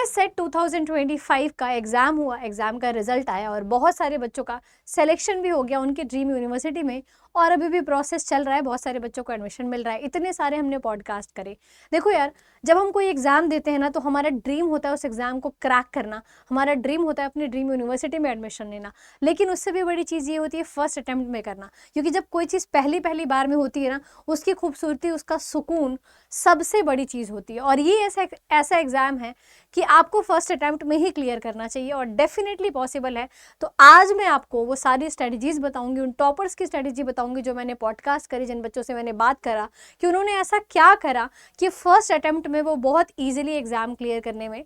MS set 2025 का exam हुआ, exam का रिजल्ट आया और बहुत सारे बच्चों का सिलेक्शन भी हो गया उनके ड्रीम यूनिवर्सिटी में, और अभी भी प्रोसेस चल रहा है, बहुत सारे बच्चों को एडमिशन मिल रहा है। इतने सारे हमने पॉडकास्ट करे। देखो यार, जब हम कोई एग्ज़ाम देते हैं ना, तो हमारा ड्रीम होता है उस एग्ज़ाम को क्रैक करना, हमारा ड्रीम होता है अपनी ड्रीम यूनिवर्सिटी में एडमिशन लेना। लेकिन उससे भी बड़ी चीज़ ये होती है फर्स्ट अटैम्प्ट में करना, क्योंकि जब कोई चीज़ पहली पहली बार में होती है ना, उसकी खूबसूरती, उसका सुकून सबसे बड़ी चीज़ होती है। और ये ऐसा एग्ज़ाम है कि आपको फर्स्ट अटैम्प्ट में ही क्लियर करना चाहिए, और डेफिनेटली पॉसिबल है। तो आज मैं आपको वो सारी स्ट्रेटजीज बताऊंगी, उन टॉपर्स की स्ट्रेटजी बताऊंगी जो मैंने पॉडकास्ट करी, जिन बच्चों से मैंने बात करा कि उन्होंने ऐसा क्या करा कि फर्स्ट अटैम्प्ट में वो बहुत ईजिली एग्जाम क्लियर करने में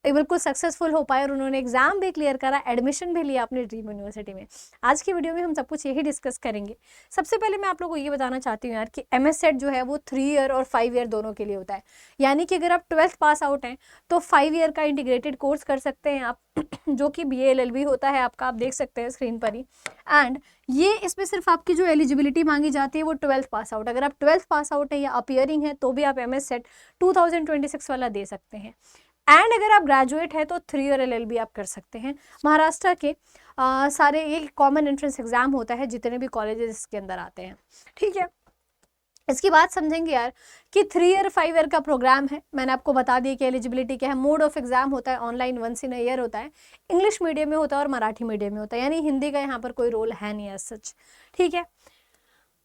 बिल्कुल सक्सेसफुल हो पाए, और उन्होंने एग्जाम भी क्लियर करा, एडमिशन भी लिया अपनी ड्रीम यूनिवर्सिटी में। आज की वीडियो में हम सब कुछ यही डिस्कस करेंगे। सबसे पहले मैं आप लोगों को ये बताना चाहती हूँ यार कि MS सेट जो है वो 3 ईयर और 5 ईयर दोनों के लिए होता है। यानी कि अगर आप 12th पास आउट हैं तो 5 ईयर का इंटीग्रेटेड कोर्स कर सकते हैं आप जो कि BA LLB होता है आपका, आप देख सकते हैं स्क्रीन पर ही। एंड ये इसमें सिर्फ आपकी जो एलिजिबिलिटी मांगी जाती है वो 12th पास आउट, अगर आप 12th पास आउट है या अपीयरिंग है तो भी आप MS सेट 2026 वाला दे सकते हैं। एंड अगर आप ग्रेजुएट हैं तो 3 ईयर LLB आप कर सकते हैं। महाराष्ट्र के सारे ये कॉमन एंट्रेंस एग्जाम होता है जितने भी कॉलेजेस इसके अंदर आते हैं, ठीक है। इसकी बात समझेंगे यार कि 3 ईयर 5 ईयर का प्रोग्राम है। मैंने आपको बता दिया कि एलिजिबिलिटी क्या है। मोड ऑफ एग्जाम होता है online, once in a year होता है, इंग्लिश मीडियम में होता है और मराठी मीडियम में होता है, यानी हिंदी का यहाँ पर कोई रोल है नहीं एज सच, ठीक है।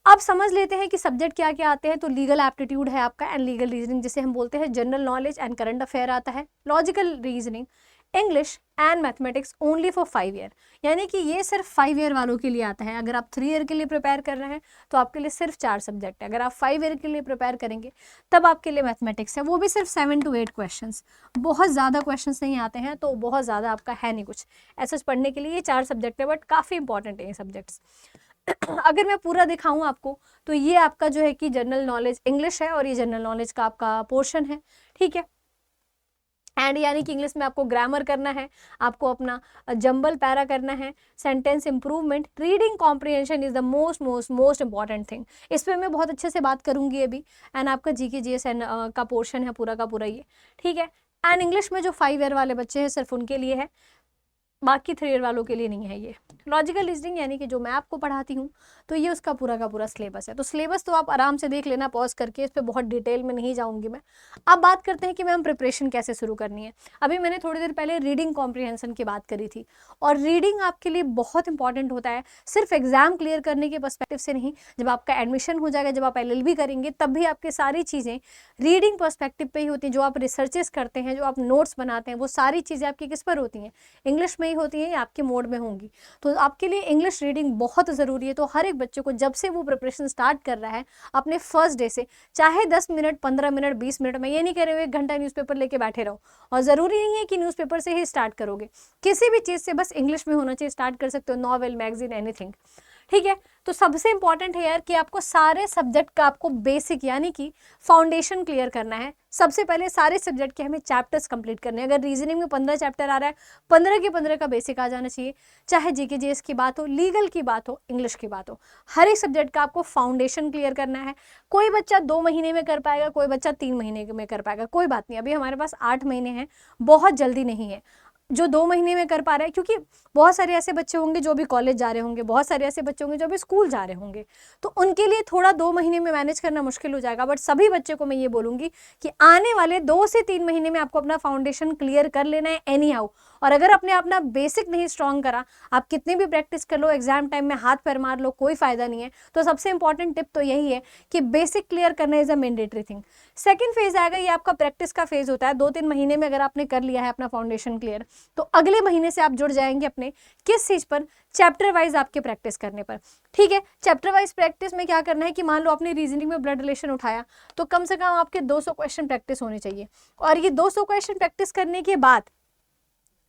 अब समझ लेते हैं कि सब्जेक्ट क्या क्या आते हैं। तो लीगल एप्टीट्यूड है आपका, एंड लीगल रीजनिंग जिसे हम बोलते हैं, general knowledge and current affair आता है, logical reasoning, English and mathematics only for 5 year, यानी कि ये सिर्फ 5 ईयर वालों के लिए आता है। अगर आप 3 ईयर के लिए प्रिपेयर कर रहे हैं तो आपके लिए सिर्फ 4 सब्जेक्ट है। अगर आप 5 ईयर के लिए प्रिपेयर करेंगे तब आपके लिए मैथमेटिक्स है, वो भी सिर्फ 7 to 8 क्वेश्चंस, बहुत ज़्यादा क्वेश्चंस नहीं आते हैं, तो बहुत ज़्यादा आपका है नहीं कुछ ऐसा पढ़ने के लिए। ये 4 सब्जेक्ट है बट काफ़ी इंपॉर्टेंट है ये सब्जेक्ट्स। अगर मैं पूरा दिखाऊं आपको तो ये आपका जो है कि जनरल नॉलेज इंग्लिश है, और ये जनरल नॉलेज का आपका पोर्शन है, ठीक है। एंड यानी कि इंग्लिश में आपको ग्रामर करना है, आपको अपना जंबल पैरा करना है, sentence improvement, reading comprehension is the most important thing. इस पर मैं बहुत अच्छे से बात करूंगी अभी। एंड आपका GK GS का पोर्शन है पूरा का पूरा ये, ठीक है। एंड इंग्लिश में जो 5 ईयर वाले बच्चे हैं सिर्फ उनके लिए है, बाकी 3 ईयर वालों के लिए नहीं है ये। लॉजिकल रीजनिंग यानी कि जो मैं आपको पढ़ाती हूँ तो ये उसका पूरा का पूरा सिलेबस है। तो सिलेबस तो आप आराम से देख लेना पॉज करके, इस पर बहुत डिटेल में नहीं जाऊंगी मैं। अब बात करते हैं कि मैम प्रिपरेशन कैसे शुरू करनी है। अभी मैंने थोड़ी देर पहले रीडिंग कॉम्प्रिहेंशन की बात करी थी, और रीडिंग आपके लिए बहुत इंपॉर्टेंट होता है, सिर्फ एग्जाम क्लियर करने के पर्सपेक्टिव से नहीं। जब आपका एडमिशन हो जाएगा, जब आप LLB करेंगे, तब भी आपकी सारी चीज़ें रीडिंग पर्सपेक्टिव पे ही होती हैं। जो आप रिसर्चेस करते हैं, जो आप नोट्स बनाते हैं, वो सारी चीज़ें आपकी किस पर होती हैं, इंग्लिश में ही होती हैं या आपके मोड में होंगी। तो आपके लिए इंग्लिश रीडिंग बहुत ज़रूरी है। तो हर एक बच्चे को जब से वो प्रिपरेशन स्टार्ट कर रहा है अपने फर्स्ट डे से, चाहे 10 मिनट 15 मिनट 20 मिनट, मैं ये नहीं कह रही हूँ 1 घंटा न्यूज़पेपर लेके बैठे रहो, और ज़रूरी नहीं है कि न्यूज़पेपर से ही स्टार्ट करोगे, किसी भी चीज़ से बस इंग्लिश में होना चाहिए, स्टार्ट कर सकते हो, नॉवेल, मैगजीन, एनीथिंग, ठीक है। तो सबसे इंपॉर्टेंट है यार कि आपको सारे सब्जेक्ट का आपको बेसिक यानी कि फाउंडेशन क्लियर करना है। सबसे पहले सारे सब्जेक्ट के हमें चैप्टर्स कंप्लीट करने हैं। अगर रीजनिंग में 15 चैप्टर आ रहा है, 15 के 15 का बेसिक आ जाना चाहिए, चाहे GK GS की बात हो, लीगल की बात हो, इंग्लिश की बात हो, हर एक सब्जेक्ट का आपको फाउंडेशन क्लियर करना है। कोई बच्चा 2 महीने में कर पाएगा, कोई बच्चा 3 महीने में कर पाएगा, कोई बात नहीं। अभी हमारे पास 8 महीने हैं, बहुत जल्दी नहीं है। जो 2 महीने में कर पा रहे हैं, क्योंकि बहुत सारे ऐसे बच्चे होंगे जो भी कॉलेज जा रहे होंगे, बहुत सारे ऐसे बच्चे होंगे जो भी स्कूल जा रहे होंगे, तो उनके लिए थोड़ा 2 महीने में मैनेज करना मुश्किल हो जाएगा। बट सभी बच्चे को मैं ये बोलूँगी कि आने वाले 2 से 3 महीने में आपको अपना फाउंडेशन क्लियर कर लेना है एनी हाउ। और अगर आपने अपना बेसिक नहीं स्ट्रॉन्ग करा, आप कितनी भी प्रैक्टिस कर लो, एग्जाम टाइम में हाथ पैर मार लो, कोई फायदा नहीं है। तो सबसे इंपॉर्टेंट टिप तो यही है कि बेसिक क्लियर करना is a mandatory thing. Second phase आएगा, ये आपका प्रैक्टिस का फेज होता है। 2-3 महीने में अगर आपने कर लिया है अपना फाउंडेशन क्लियर, तो अगले महीने से आप जुड़ जाएंगे अपने किस चीज पर, चैप्टर वाइज आपके प्रैक्टिस करने पर, ठीक है। चैप्टर वाइज प्रैक्टिस में क्या करना है कि मान लो आपने रीजनिंग में ब्लड रिलेशन उठाया, तो कम से कम आपके 200 क्वेश्चन प्रैक्टिस होने चाहिए। और ये 200 क्वेश्चन प्रैक्टिस करने के बाद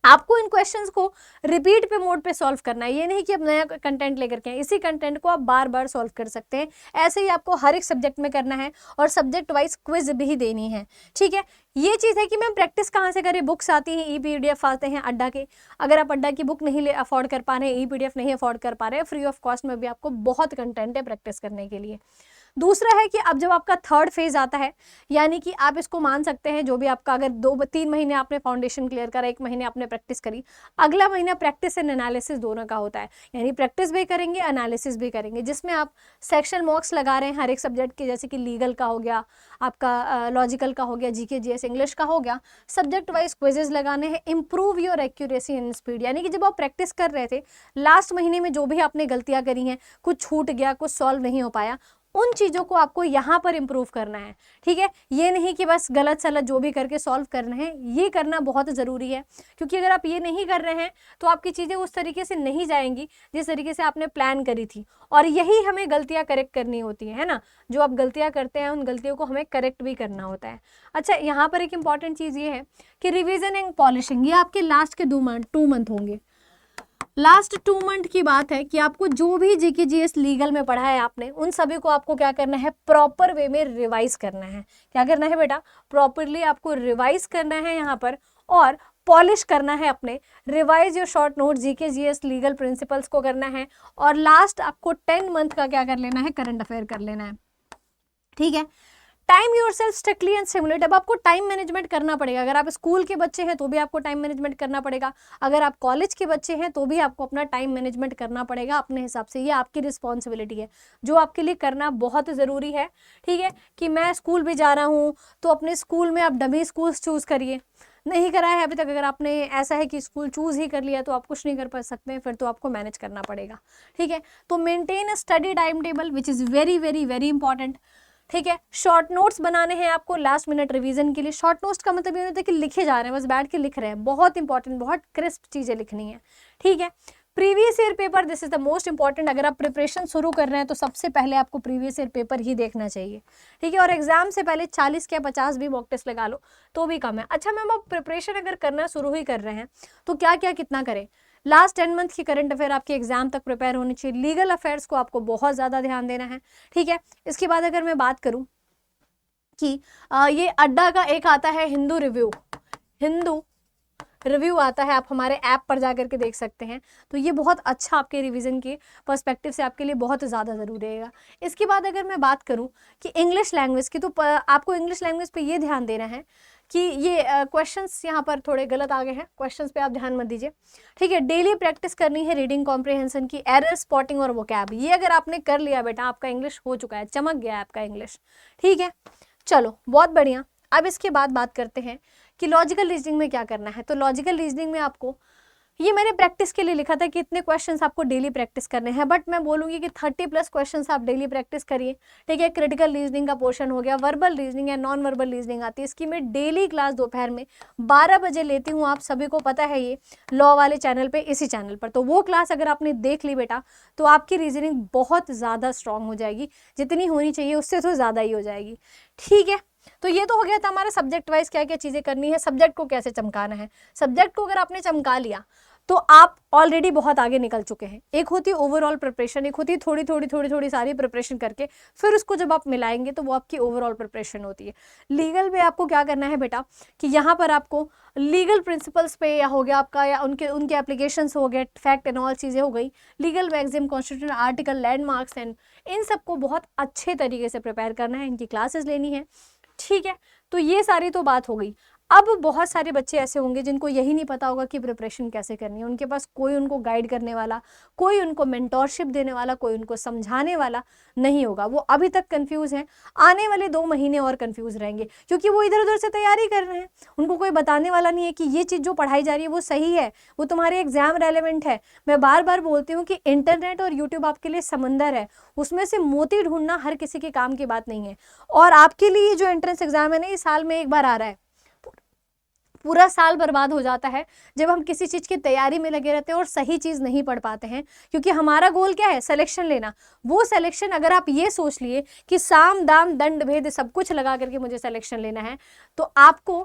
आपको इन क्वेश्चंस को रिपीट पे मोड पे सॉल्व करना है। ये नहीं कि आप नया कंटेंट लेकर के आए, इसी कंटेंट को आप बार बार सॉल्व कर सकते हैं। ऐसे ही आपको हर एक सब्जेक्ट में करना है, और सब्जेक्ट वाइज क्विज भी देनी है, ठीक है। ये चीज़ है कि मैम प्रैक्टिस कहाँ से करें, बुक्स आती हैं, PDF आते हैं अड्डा के। अगर आप अड्डा की बुक नहीं अफोर्ड कर पा रहे हैं, PDF नहीं अफोर्ड कर पा रहे हैं, फ्री ऑफ कॉस्ट में भी आपको बहुत कंटेंट है प्रैक्टिस करने के लिए। दूसरा है कि अब जब आपका थर्ड फेज आता है, यानी कि आप इसको मान सकते हैं जो भी आपका, अगर 2-3 महीने आपने फाउंडेशन क्लियर करा, 1 महीने आपने प्रैक्टिस करी, अगला महीना प्रैक्टिस एंड एनालिसिस दोनों का होता है, यानी प्रैक्टिस भी करेंगे, एनालिसिस भी करेंगे, जिसमें आप सेक्शन मॉक्स लगा रहे हैं हर एक सब्जेक्ट के, जैसे कि लीगल का हो गया, आपका लॉजिकल का हो गया, जीके जीएस इंग्लिश का हो गया, सब्जेक्ट वाइज क्विजेज लगाने हैं, improve your accuracy and speed, यानी कि जब आप प्रैक्टिस कर रहे थे लास्ट महीने में जो भी आपने गलतियां करी हैं, कुछ छूट गया, कुछ सॉल्व नहीं हो पाया, उन चीज़ों को आपको यहाँ पर इम्प्रूव करना है, ठीक है। ये नहीं कि बस गलत सलत जो भी करके सॉल्व करना है, ये करना बहुत ज़रूरी है, क्योंकि अगर आप ये नहीं कर रहे हैं तो आपकी चीज़ें उस तरीके से नहीं जाएंगी जिस तरीके से आपने प्लान करी थी, और यही हमें गलतियाँ करेक्ट करनी होती है ना, जो आप गलतियाँ करते हैं उन गलतियों को हमें करेक्ट भी करना होता है। अच्छा, यहाँ पर एक इंपॉर्टेंट चीज़ ये है कि रिविजन एंड पॉलिशिंग, ये आपके लास्ट के 2 मंथ होंगे। लास्ट 2 मंथ की बात है कि आपको जो भी जीके जीएस लीगल में पढ़ा है आपने, उन सभी को आपको क्या करना है, प्रॉपर वे में रिवाइज करना है। क्या करना है बेटा, प्रॉपरली आपको रिवाइज करना है यहाँ पर, और पॉलिश करना है अपने, revise your short note, GK GS legal principles को करना है, और लास्ट आपको 10 मंथ का क्या कर लेना है, करंट अफेयर कर लेना है, ठीक है। Time yourself strictly and simulate, अब आपको टाइम मैनेजमेंट करना पड़ेगा। अगर आप स्कूल के बच्चे हैं तो भी आपको टाइम मैनेजमेंट करना पड़ेगा, अगर आप कॉलेज के बच्चे हैं तो भी आपको अपना टाइम मैनेजमेंट करना पड़ेगा अपने हिसाब से। ये आपकी रिस्पॉन्सिबिलिटी है जो आपके लिए करना बहुत ज़रूरी है, ठीक है। कि मैं स्कूल भी जा रहा हूँ तो अपने स्कूल में आप डमी स्कूल चूज़ करिए, नहीं करा है अभी तक, अगर आपने ऐसा है कि स्कूल चूज़ ही कर लिया तो आप कुछ नहीं कर पा सकते हैं, फिर तो आपको मैनेज करना पड़ेगा, ठीक है। तो maintain a study time table which is very very very important, ठीक है। शॉर्ट नोट्स बनाने हैं आपको लास्ट मिनट रिवीजन के लिए। शॉर्ट नोट्स का मतलब ये होता है कि लिखे जा रहे हैं, बस बैठ के लिख रहे हैं, बहुत इंपॉर्टेंट, बहुत क्रिस्प चीज़ें लिखनी है, ठीक है। Previous year paper, this is the most important. अगर आप प्रिपरेशन शुरू कर रहे हैं तो सबसे पहले आपको प्रीवियस ईयर पेपर ही देखना चाहिए, ठीक है। और एग्जाम से पहले 40 या 50 भी मॉक टेस्ट लगा लो तो भी कम है। अच्छा मैम, आप प्रिपरेशन अगर करना शुरू ही कर रहे हैं तो क्या क्या कितना करें। लास्ट 10 मंथ की करंट अफेयर आपके एग्जाम तक प्रिपेयर होनी चाहिए। लीगल अफेयर्स को आपको बहुत ज़्यादा ध्यान देना है, ठीक है। इसके बाद अगर मैं बात करूँ कि ये अड्डा का एक आता है हिंदू रिव्यू आता है, आप हमारे ऐप पर जा करके देख सकते हैं। तो ये बहुत अच्छा आपके रिवीजन के पर्सपेक्टिव से आपके लिए बहुत ज़्यादा ज़रूरी रहेगा। इसके बाद अगर मैं बात करूं कि इंग्लिश लैंग्वेज की, तो आपको इंग्लिश लैंग्वेज पे ये ध्यान देना है कि ये क्वेश्चंस यहाँ पर थोड़े गलत आ गए हैं, क्वेश्चंस पे आप ध्यान मत दीजिए, ठीक है। डेली प्रैक्टिस करनी है रीडिंग कॉम्प्रिहेंशन की, एरर स्पॉटिंग और वोकैब, ये अगर आपने कर लिया बेटा, आपका इंग्लिश हो चुका है, चमक गया है आपका इंग्लिश, ठीक है। चलो बहुत बढ़िया। अब इसके बाद बात करते हैं कि लॉजिकल रीजनिंग में क्या करना है। तो लॉजिकल रीजनिंग में आपको, ये मैंने प्रैक्टिस के लिए लिखा था कि इतने क्वेश्चंस आपको डेली प्रैक्टिस करने हैं, बट मैं बोलूँगी कि 30+ क्वेश्चंस आप डेली प्रैक्टिस करिए, ठीक है। क्रिटिकल रीजनिंग का पोर्शन हो गया, वर्बल रीजनिंग या नॉन वर्बल रीजनिंग आती है, इसकी मैं डेली क्लास दोपहर में 12 बजे लेती हूँ, आप सभी को पता है, ये लॉ वाले चैनल पर, इसी चैनल पर। तो वो क्लास अगर आपने देख ली बेटा तो आपकी रीजनिंग बहुत ज़्यादा स्ट्रांग हो जाएगी, जितनी होनी चाहिए उससे तो ज़्यादा ही हो जाएगी, ठीक है। तो ये तो हो गया था हमारा सब्जेक्ट वाइज क्या क्या चीज़ें करनी है, सब्जेक्ट को कैसे चमकाना है। सब्जेक्ट को अगर आपने चमका लिया तो आप ऑलरेडी बहुत आगे निकल चुके हैं। एक होती है ओवरऑल प्रिपरेशन, एक होती है थोड़ी सारी प्रिपरेशन करके फिर उसको जब आप मिलाएंगे तो वो आपकी ओवरऑल प्रिपरेशन होती है। लीगल में आपको क्या करना है बेटा कि यहाँ पर आपको लीगल प्रिंसिपल्स पे या हो गया आपका, या उनके एप्लीकेशंस हो गए, फैक्ट एंड ऑल चीज़ें हो गई, legal magazine, constitution article, landmarks and in सबको बहुत अच्छे तरीके से प्रिपेयर करना है, इनकी क्लासेस लेनी है, ठीक है। तो ये सारी तो बात हो गई। अब बहुत सारे बच्चे ऐसे होंगे जिनको यही नहीं पता होगा कि प्रिपरेशन कैसे करनी है, उनके पास कोई उनको गाइड करने वाला, कोई उनको मेंटोरशिप देने वाला, कोई उनको समझाने वाला नहीं होगा। वो अभी तक कंफ्यूज हैं, आने वाले 2 महीने और कंफ्यूज रहेंगे, क्योंकि वो इधर उधर से तैयारी कर रहे हैं, उनको कोई बताने वाला नहीं है कि ये चीज़ जो पढ़ाई जा रही है वो सही है, वो तुम्हारे एग्जाम रेलेवेंट है। मैं बार बार बोलती हूँ कि इंटरनेट और यूट्यूब आपके लिए समंदर है, उसमें से मोती ढूंढना हर किसी के काम की बात नहीं है। और आपके लिए जो एंट्रेंस एग्जाम है ना, ये साल में एक बार आ रहा है, पूरा साल बर्बाद हो जाता है जब हम किसी चीज़ की तैयारी में लगे रहते हैं और सही चीज़ नहीं पढ़ पाते हैं, क्योंकि हमारा गोल क्या है, सिलेक्शन लेना। वो सिलेक्शन अगर आप ये सोच लिए कि साम दाम दंड भेद सब कुछ लगा करके मुझे सिलेक्शन लेना है, तो आपको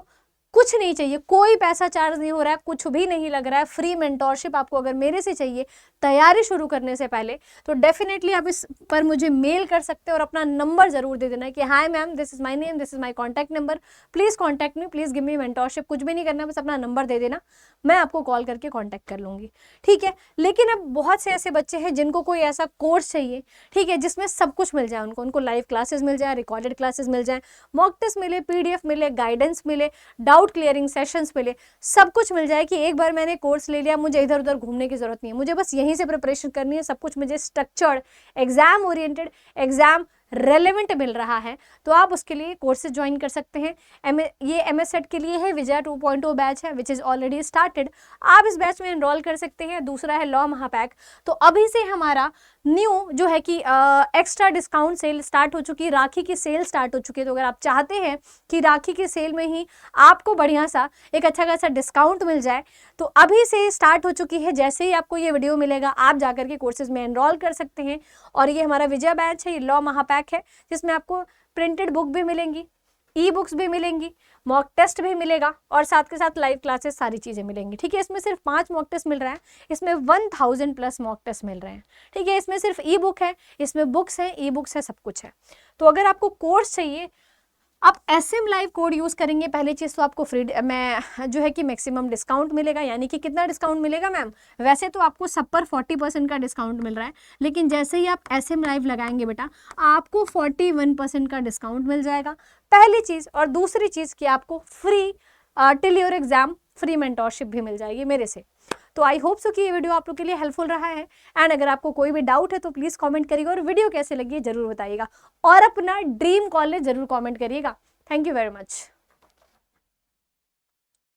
कुछ नहीं चाहिए, कोई पैसा चार्ज नहीं हो रहा है, कुछ भी नहीं लग रहा है, फ्री मेंटोरशिप आपको अगर मेरे से चाहिए तैयारी शुरू करने से पहले, तो डेफिनेटली आप इस पर मुझे मेल कर सकते हैं और अपना नंबर जरूर दे देना है कि hi ma'am, this is my name, this is my contact number, please contact me, please give me mentorship. कुछ भी नहीं करना, बस अपना नंबर दे देना, मैं आपको कॉल करके कॉन्टैक्ट कर लूंगी, ठीक है। लेकिन अब बहुत से ऐसे बच्चे हैं जिनको कोई ऐसा कोर्स चाहिए, ठीक है, जिसमें सब कुछ मिल जाए, उनको लाइव क्लासेस मिल जाए, रिकॉर्डेड क्लासेस मिल जाए, मॉक टेस्ट मिले, PDF मिले, गाइडेंस मिले, डाउट क्लियरिंग सेशंस मिले, सब कुछ मिल जाए कि एक बार मैंने कोर्स ले लिया, मुझे इधर उधर घूमने की जरूरत नहीं है, मुझे बस यहीं से प्रिपरेशन करनी है, सब कुछ मुझे structured, exam oriented, exam relevant मिल रहा है, तो आप उसके लिए कोर्सेज ज्वाइन कर सकते हैं। ये MS सेट के लिए है, विजया 2.0 बैच है विच इज़ ऑलरेडी स्टार्टेड, आप इस बैच में एनरोल कर सकते हैं। दूसरा है लॉ महापैक, तो अभी से हमारा न्यू जो है कि एक्स्ट्रा डिस्काउंट सेल स्टार्ट हो चुकी है, राखी की सेल स्टार्ट हो चुकी है, तो अगर आप चाहते हैं कि राखी की सेल में ही आपको बढ़िया सा एक अच्छा खासा डिस्काउंट मिल जाए, तो अभी से स्टार्ट हो चुकी है। जैसे ही आपको ये वीडियो मिलेगा आप जाकर के कोर्सेज में एनरोल कर सकते हैं। और ये हमारा विजया बैच है, ये लॉ महापैक है, जिसमें आपको प्रिंटेड बुक भी मिलेंगी, ई बुक्स भी मिलेंगी, मॉक टेस्ट भी मिलेगा और साथ के साथ लाइव क्लासेस, सारी चीज़ें मिलेंगी, ठीक है। इसमें सिर्फ 5 मॉक टेस्ट मिल रहा है, इसमें 1000 प्लस मॉक टेस्ट मिल रहे हैं, ठीक है। इसमें सिर्फ ई बुक है, इसमें बुक्स हैं, ई बुक्स है, सब कुछ है। तो अगर आपको कोर्स चाहिए, आप SM लाइव कोड यूज़ करेंगे, पहली चीज़ तो आपको फ्री मैं जो है कि मैक्सिमम डिस्काउंट मिलेगा। यानी कि कितना डिस्काउंट मिलेगा मैम? वैसे तो आपको सब पर 40% का डिस्काउंट मिल रहा है, लेकिन जैसे ही आप SM लाइव लगाएंगे बेटा, आपको 41% का डिस्काउंट मिल जाएगा, पहली चीज़। और दूसरी चीज़ कि आपको free till your exam free mentorship भी मिल जाएगी मेरे से। तो आई होप सो कि ये वीडियो आप लोग के लिए हेल्पफुल रहा है। एंड अगर आपको कोई भी डाउट है तो प्लीज़ कमेंट करिएगा और वीडियो कैसे लगी है ज़रूर बताइएगा, और अपना ड्रीम कॉलेज ज़रूर कमेंट करिएगा। Thank you very much.